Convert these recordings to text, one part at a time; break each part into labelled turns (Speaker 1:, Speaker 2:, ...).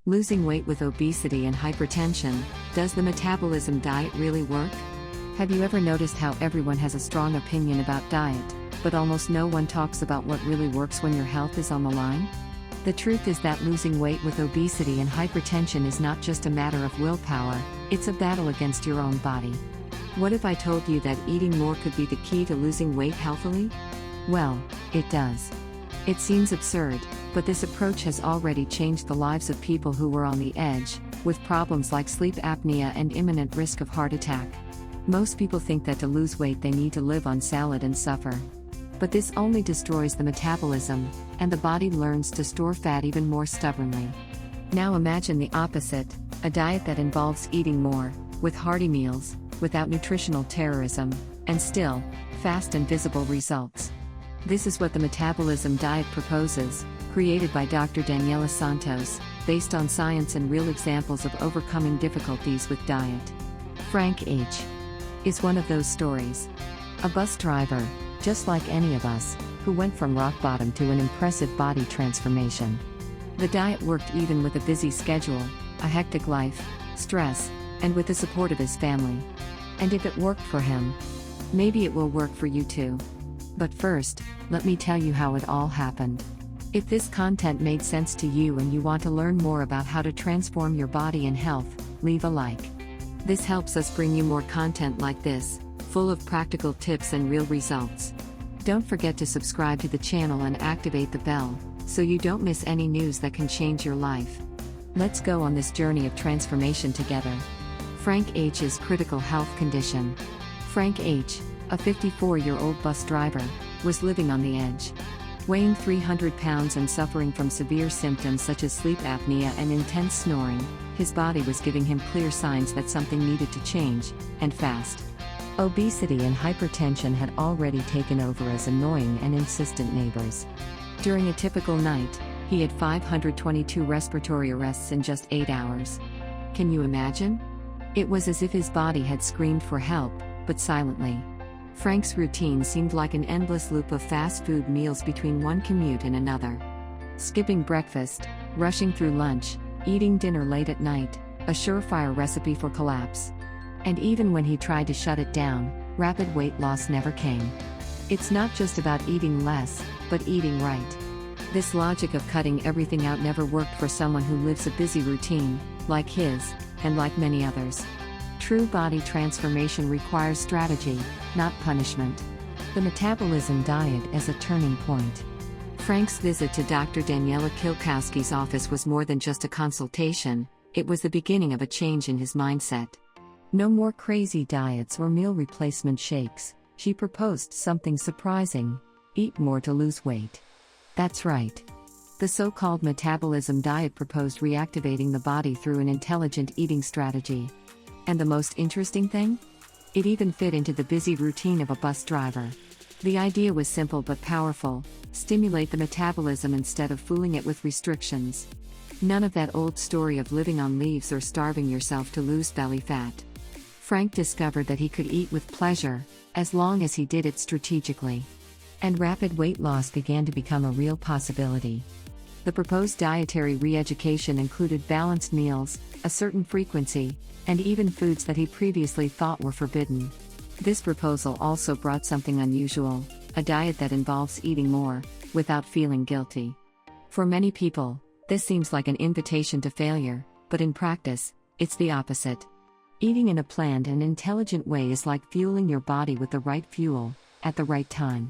Speaker 1: Losing weight with obesity and hypertension, does the metabolism diet really work? Have you ever noticed how everyone has a strong opinion about diet, but almost no one talks about what really works when your health is on the line? The truth is that losing weight with obesity and hypertension is not just a matter of willpower, it's a battle against your own body. What if I told you that eating more could be the key to losing weight healthily? Well, it does. It seems absurd, but this approach has already changed the lives of people who were on the edge, with problems like sleep apnea and imminent risk of heart attack. Most people think that to lose weight they need to live on salad and suffer. But this only destroys the metabolism, and the body learns to store fat even more stubbornly. Now imagine the opposite, a diet that involves eating more, with hearty meals, without nutritional terrorism, and still, fast and visible results. This is what the metabolism diet proposes, created by Dr. Daniela Santos, based on science and real examples of overcoming difficulties with diet. Frank H. is one of those stories. A bus driver, just like any of us, who went from rock bottom to an impressive body transformation. The diet worked even with a busy schedule, a hectic life, stress, and with the support of his family. And if it worked for him, maybe it will work for you too. But first, let me tell you how it all happened. If this content made sense to you and you want to learn more about how to transform your body and health, leave a like. This helps us bring you more content like this, full of practical tips and real results. Don't forget to subscribe to the channel and activate the bell, so you don't miss any news that can change your life. Let's go on this journey of transformation together. Frank H's critical health condition. Frank H., a 54-year-old bus driver, was living on the edge. Weighing 300 pounds and suffering from severe symptoms such as sleep apnea and intense snoring, his body was giving him clear signs that something needed to change, and fast. Obesity and hypertension had already taken over as annoying and insistent neighbors. During a typical night, he had 522 respiratory arrests in just 8 hours. Can you imagine? It was as if his body had screamed for help, but silently. Frank's routine seemed like an endless loop of fast food meals between one commute and another. Skipping breakfast, rushing through lunch, eating dinner late at night, a surefire recipe for collapse. And even when he tried to shut it down, rapid weight loss never came. It's not just about eating less, but eating right. This logic of cutting everything out never worked for someone who lives a busy routine, like his, and like many others. True body transformation requires strategy, not punishment. The metabolism diet as a turning point. Frank's visit to Dr. Daniela Kilkowski's office was more than just a consultation, it was the beginning of a change in his mindset. No more crazy diets or meal replacement shakes, she proposed something surprising: eat more to lose weight. That's right. The so-called metabolism diet proposed reactivating the body through an intelligent eating strategy. And the most interesting thing? It even fit into the busy routine of a bus driver. The idea was simple but powerful: stimulate the metabolism instead of fooling it with restrictions. None of that old story of living on leaves or starving yourself to lose belly fat. Frank discovered that he could eat with pleasure, as long as he did it strategically. And rapid weight loss began to become a real possibility. The proposed dietary re-education included balanced meals, a certain frequency, and even foods that he previously thought were forbidden. This proposal also brought something unusual: a diet that involves eating more, without feeling guilty. For many people, this seems like an invitation to failure, but in practice, it's the opposite. Eating in a planned and intelligent way is like fueling your body with the right fuel, at the right time.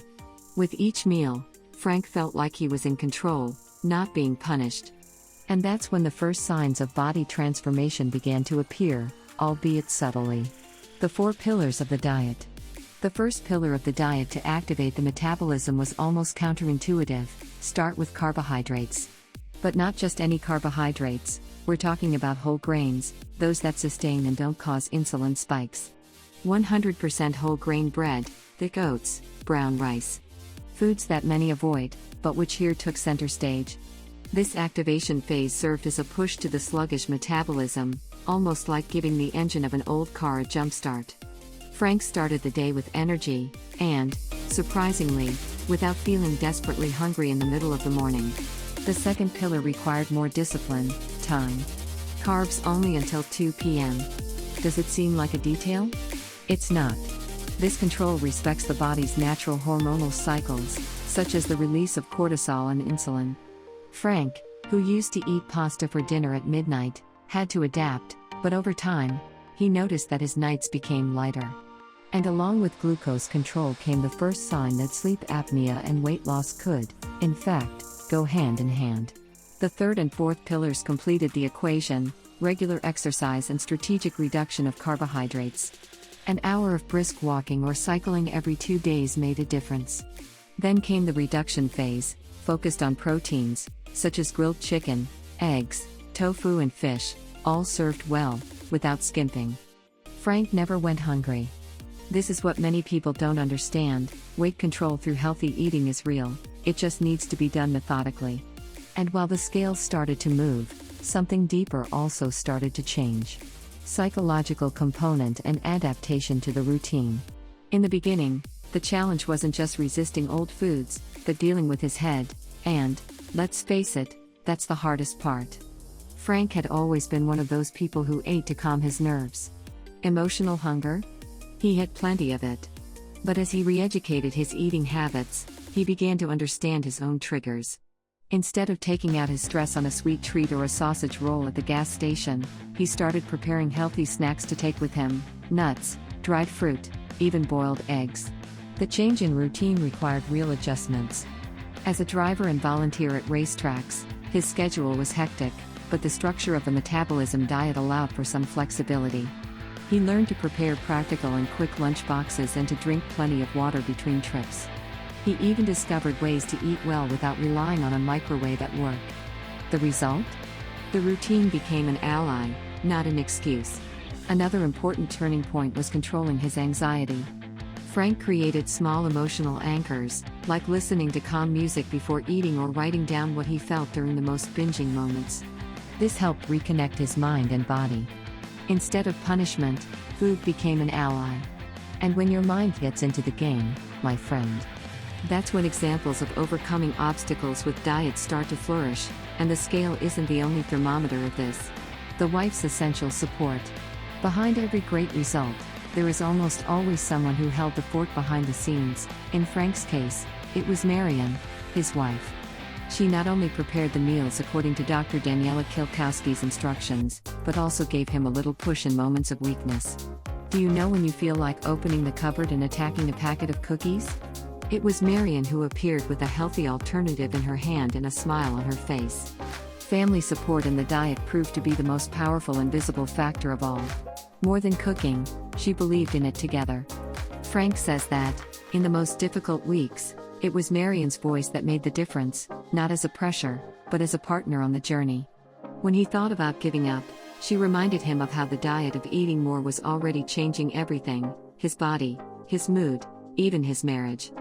Speaker 1: With each meal, Frank felt like he was in control, not being punished. And that's when the first signs of body transformation began to appear, albeit subtly. The 4 pillars of the diet. The first pillar of the diet to activate the metabolism was almost counterintuitive: start with carbohydrates. But not just any carbohydrates, we're talking about whole grains, those that sustain and don't cause insulin spikes. 100% whole grain bread, thick oats, brown rice. Foods that many avoid, but which here took center stage. This activation phase served as a push to the sluggish metabolism, almost like giving the engine of an old car a jumpstart. Frank started the day with energy, and, surprisingly, without feeling desperately hungry in the middle of the morning. The second pillar required more discipline: time. Carbs only until 2 p.m. Does it seem like a detail? It's not. This control respects the body's natural hormonal cycles, such as the release of cortisol and insulin. Frank, who used to eat pasta for dinner at midnight, had to adapt, but over time, he noticed that his nights became lighter. And along with glucose control came the first sign that sleep apnea and weight loss could, in fact, go hand in hand. The third and fourth pillars completed the equation: regular exercise and strategic reduction of carbohydrates. An hour of brisk walking or cycling every 2 days made a difference. Then came the reduction phase, focused on proteins, such as grilled chicken, eggs, tofu and fish, all served well, without skimping. Frank never went hungry. This is what many people don't understand: weight control through healthy eating is real, it just needs to be done methodically. And while the scales started to move, something deeper also started to change. Psychological component and adaptation to the routine. In the beginning, the challenge wasn't just resisting old foods, but dealing with his head, and, let's face it, that's the hardest part. Frank had always been one of those people who ate to calm his nerves. Emotional hunger? He had plenty of it. But as he re-educated his eating habits, he began to understand his own triggers. Instead of taking out his stress on a sweet treat or a sausage roll at the gas station, he started preparing healthy snacks to take with him: nuts, dried fruit, even boiled eggs. The change in routine required real adjustments. As a driver and volunteer at racetracks, his schedule was hectic, but the structure of the metabolism diet allowed for some flexibility. He learned to prepare practical and quick lunch boxes and to drink plenty of water between trips. He even discovered ways to eat well without relying on a microwave at work. The result? The routine became an ally, not an excuse. Another important turning point was controlling his anxiety. Frank created small emotional anchors, like listening to calm music before eating or writing down what he felt during the most binging moments. This helped reconnect his mind and body. Instead of punishment, food became an ally. And when your mind gets into the game, my friend, that's when examples of overcoming obstacles with diet start to flourish, and the scale isn't the only thermometer of this. The wife's essential support. Behind every great result, there is almost always someone who held the fort behind the scenes. In Frank's case, it was Marian, his wife. She not only prepared the meals according to Dr. Daniela Kilkowski's instructions, but also gave him a little push in moments of weakness. Do you know when you feel like opening the cupboard and attacking a packet of cookies? It was Marian who appeared with a healthy alternative in her hand and a smile on her face. Family support in the diet proved to be the most powerful and visible factor of all. More than cooking, she believed in it together. Frank says that, in the most difficult weeks, it was Marian's voice that made the difference, not as a pressure, but as a partner on the journey. When he thought about giving up, she reminded him of how the diet of eating more was already changing everything: his body, his mood, even his marriage.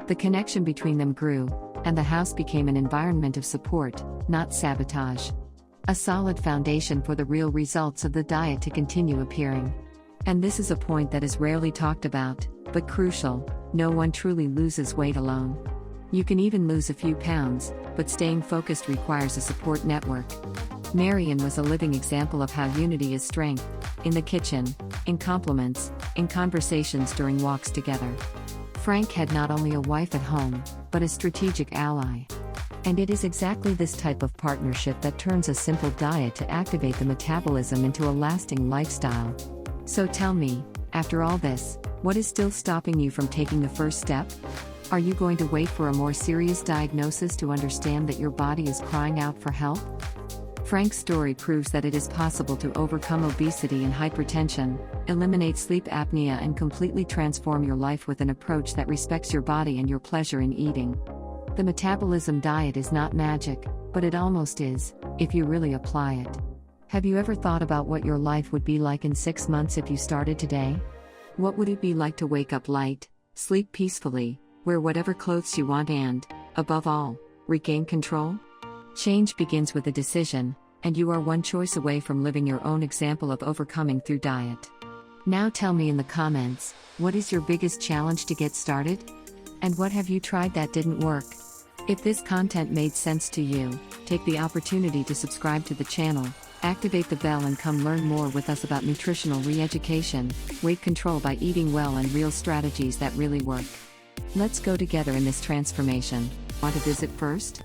Speaker 1: The connection between them grew, and the house became an environment of support, not sabotage. A solid foundation for the real results of the diet to continue appearing. And this is a point that is rarely talked about, but crucial: no one truly loses weight alone. You can even lose a few pounds, but staying focused requires a support network. Marian was a living example of how unity is strength, in the kitchen, in compliments, in conversations during walks together. Frank had not only a wife at home, but a strategic ally. And it is exactly this type of partnership that turns a simple diet to activate the metabolism into a lasting lifestyle. So tell me, after all this, what is still stopping you from taking the first step? Are you going to wait for a more serious diagnosis to understand that your body is crying out for help? Frank's story proves that it is possible to overcome obesity and hypertension, eliminate sleep apnea, and completely transform your life with an approach that respects your body and your pleasure in eating. The metabolism diet is not magic, but it almost is, if you really apply it. Have you ever thought about what your life would be like in 6 months if you started today? What would it be like to wake up light, sleep peacefully, wear whatever clothes you want and, above all, regain control? Change begins with a decision, and you are one choice away from living your own example of overcoming through diet. Now tell me in the comments, what is your biggest challenge to get started? And what have you tried that didn't work? If this content made sense to you, take the opportunity to subscribe to the channel, activate the bell and come learn more with us about nutritional re-education, weight control by eating well and real strategies that really work. Let's go together in this transformation. Want to visit first?